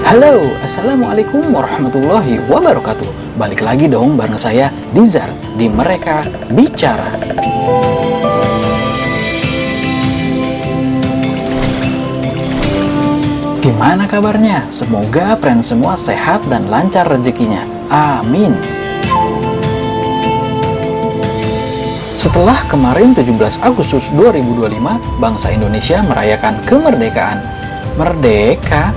Halo, Assalamualaikum warahmatullahi wabarakatuh. Balik lagi dong bareng saya, Dizar, di Mereka Bicara. Gimana kabarnya? Semoga friend semua sehat dan lancar rezekinya. Amin. Setelah kemarin 17 Agustus 2025, bangsa Indonesia merayakan kemerdekaan. Merdeka?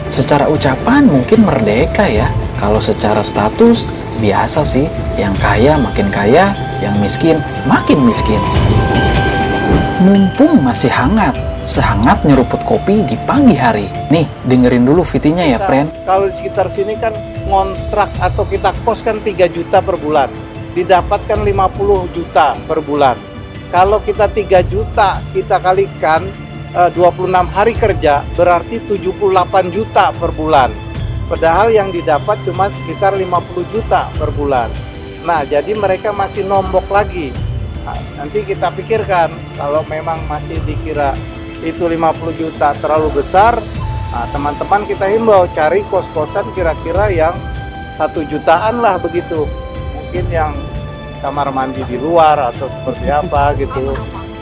Secara ucapan mungkin merdeka ya. Kalau secara status, biasa sih. Yang kaya makin kaya, yang miskin makin miskin. Mumpung masih hangat, sehangat nyeruput kopi di pagi hari. Nih, dengerin dulu VT-nya ya, friend. Kalau di sekitar sini kan ngontrak atau kita kos kan 3 juta per bulan. Didapatkan 50 juta per bulan. Kalau kita 3 juta, kita kalikan 26 hari kerja, berarti 78 juta per bulan. Padahal yang didapat cuma sekitar 50 juta per bulan. Nah, jadi mereka masih nombok lagi. Nah, nanti kita pikirkan, kalau memang masih dikira itu 50 juta terlalu besar, nah, teman-teman kita himbau cari kos-kosan kira-kira yang 1 jutaan lah begitu. Mungkin yang kamar mandi di luar atau seperti apa gitu.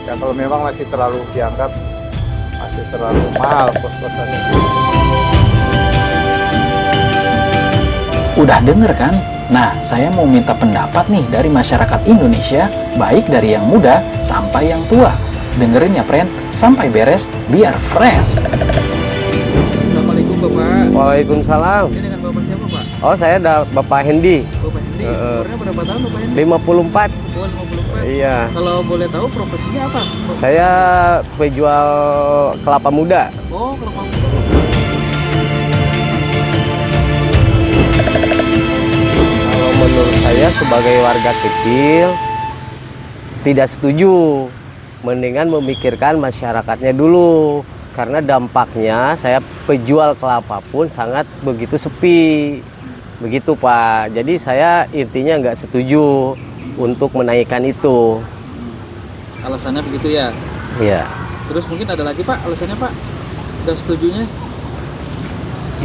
Ya kalau memang masih terlalu dianggap masih terlalu mahal kos-kosan itu. Udah denger kan? Nah, saya mau minta pendapat nih dari masyarakat Indonesia, baik dari yang muda sampai yang tua. Dengerin ya, friend, sampai beres biar fresh. Assalamualaikum Bapak. Waalaikumsalam. Ini dengan Bapak siapa Pak? Oh, saya ada Bapak Hendi. Bapak Hendi. Umurnya berapa tahun Bapak Hendi? 54. Oh, 54. Iya. Kalau boleh tahu profesinya apa? Saya penjual kelapa muda. Oh, kelapa muda. Kalau menurut saya sebagai warga kecil tidak setuju. Mendingan memikirkan masyarakatnya dulu. Karena dampaknya saya penjual kelapa pun sangat begitu sepi. Begitu Pak. Jadi saya intinya nggak setuju untuk menaikkan itu. Alasannya begitu ya? Iya. Terus mungkin ada lagi Pak alasannya Pak? Udah setujunya?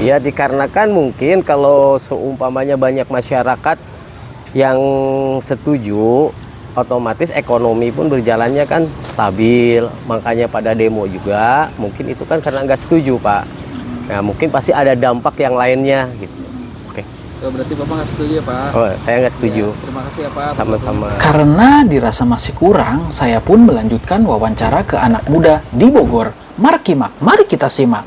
Ya dikarenakan mungkin kalau seumpamanya banyak masyarakat yang setuju, otomatis ekonomi pun berjalannya kan stabil. Makanya pada demo juga mungkin itu kan karena nggak setuju Pak. Nah mungkin pasti ada dampak yang lainnya gitu. Oke. Oh, berarti Bapak nggak setuju ya Pak? Oh saya nggak setuju. Ya, terima kasih ya Pak. Sama-sama. Karena dirasa masih kurang, saya pun melanjutkan wawancara ke anak muda di Bogor. Mari kita simak.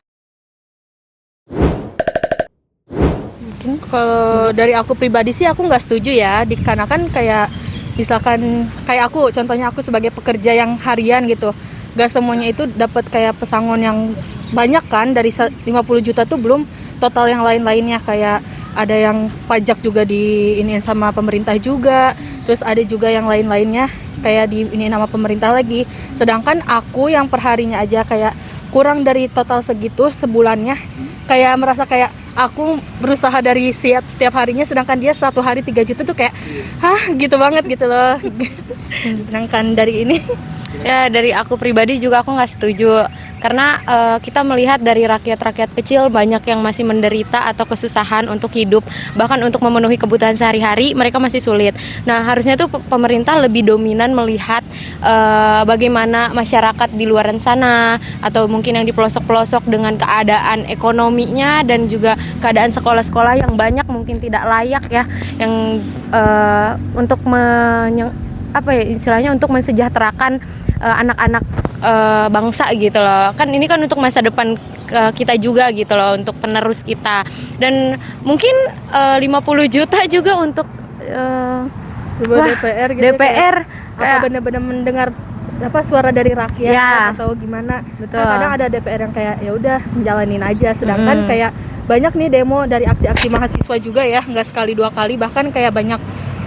Mungkin kalau dari aku pribadi sih aku nggak setuju ya, dikarenakan kayak misalkan kayak aku, contohnya aku sebagai pekerja yang harian gitu, gak semuanya itu dapat kayak pesangon yang banyak kan, dari 50 juta tuh belum total yang lain-lainnya, kayak ada yang pajak juga diiniin sama pemerintah juga, terus ada juga yang lain-lainnya kayak diiniin sama pemerintah lagi. Sedangkan aku yang perharinya aja kayak kurang dari total segitu sebulannya, kayak merasa kayak aku berusaha dari setiap harinya, sedangkan dia 1 hari 3 juta tuh kayak hah gitu banget gitu loh. Sedangkan dari ini ya dari aku pribadi juga aku nggak setuju karena kita melihat dari rakyat-rakyat kecil banyak yang masih menderita atau kesusahan untuk hidup, bahkan untuk memenuhi kebutuhan sehari-hari mereka masih sulit. Nah harusnya tuh pemerintah lebih dominan melihat bagaimana masyarakat di luar sana atau mungkin yang di pelosok-pelosok dengan keadaan ekonominya dan juga keadaan sekolah-sekolah yang banyak mungkin tidak layak ya, yang untuk istilahnya untuk mensejahterakan anak-anak bangsa gitu loh. Kan ini kan untuk masa depan kita juga gitu loh, untuk penerus kita. Dan mungkin 50 juta juga untuk sebuah DPR gitu, DPR kayak benar-benar mendengar suara dari rakyat ya, atau gimana. Betul. Nah, kadang ada DPR yang kayak ya udah menjalanin aja, sedangkan kayak banyak nih demo dari aksi-aksi mahasiswa juga ya, nggak sekali 2 kali, bahkan kayak banyak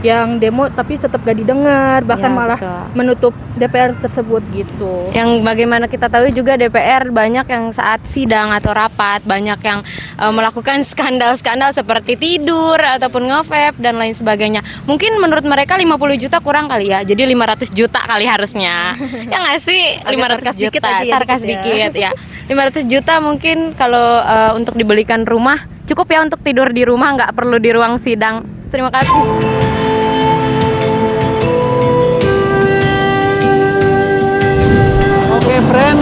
yang demo tapi tetap gak didengar, bahkan Ya, malah betul. menutup DPR tersebut gitu. Yang bagaimana kita tahu juga DPR banyak yang saat sidang atau rapat banyak yang melakukan skandal-skandal seperti tidur ataupun nge-vape dan lain sebagainya. Mungkin menurut mereka 50 juta kurang kali ya. Jadi 500 juta kali harusnya. Ya nggak sih? Agak 500 sarkas dikit juta. aja ya, Sarkas dikit dikit ya. 500 juta mungkin kalau untuk dibelikan rumah cukup ya untuk tidur di rumah, nggak perlu di ruang sidang. Terima kasih. Oke friend,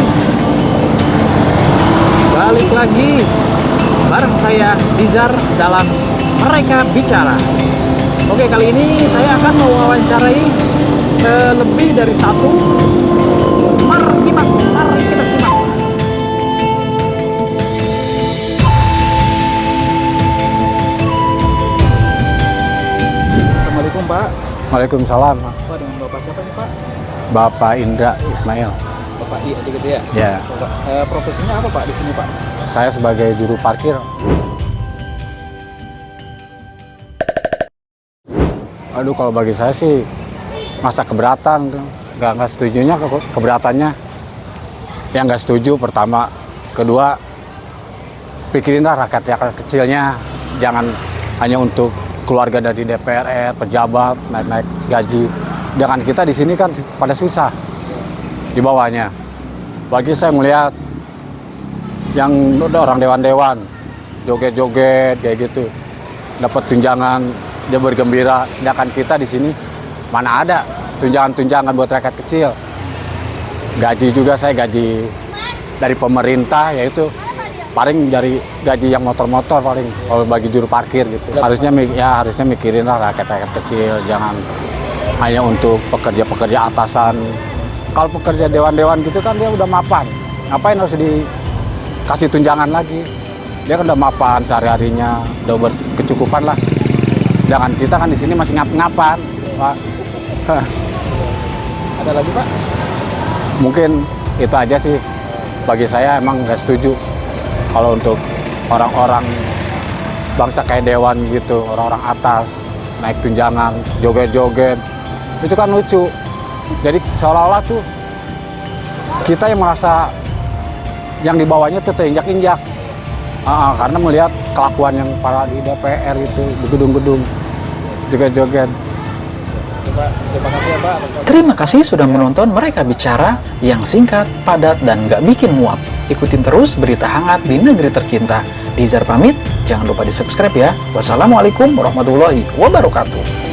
balik lagi bareng saya Dizar dalam Mereka Bicara. Oke, kali ini saya akan mewawancarai lebih dari satu. Mari kita simak. Assalamualaikum Pak. Waalaikumsalam, Pak, dengan Bapak siapa nih Pak? Bapak Indra Ismail. Bapak I aja gitu ya? Ya, Bapak, profesinya apa Pak di sini Pak? saya sebagai juru parkir. Aduh, kalau bagi saya sih masa keberatan, nggak setujunya keberatannya. Yang nggak setuju pertama, kedua pikirinlah rakyat kecilnya, jangan hanya untuk keluarga dari DPR, pejabat, naik gaji. Dengan kita di sini kan pada susah di bawahnya. Bagi saya melihat yang orang dewan-dewan joget-joget kayak gitu, dapat tunjangan, dia bergembira. Sedangkan kita di sini mana ada tunjangan-tunjangan buat rakyat kecil. Gaji juga saya gaji dari pemerintah, yaitu paling dari gaji yang motor-motor paling kalau bagi juru parkir gitu. Harusnya mikirin lah rakyat-rakyat kecil, jangan hanya untuk pekerja-pekerja atasan. Kalau pekerja dewan-dewan gitu kan dia udah mapan, ngapain harus dikasih tunjangan lagi? Dia kan udah mapan sehari-harinya, udah berkecukupan lah. Jangan kita kan di sini masih ngap-ngapan, Pak. Ada lagi Pak? Mungkin itu aja sih. Bagi saya emang nggak setuju kalau untuk orang-orang bangsa kayak dewan gitu, orang-orang atas naik tunjangan, joget-joget, itu kan lucu. Jadi seolah-olah tuh kita yang merasa yang di bawahnya tuh terinjak-injak. Karena melihat kelakuan yang para di DPR itu, di gedung-gedung, joget-joget. Terima kasih ya Pak. Terima kasih sudah menonton Mereka Bicara yang singkat, padat, dan gak bikin muap. Ikutin terus berita hangat di negeri tercinta. Dizar pamit, jangan lupa di subscribe ya. Wassalamualaikum warahmatullahi wabarakatuh.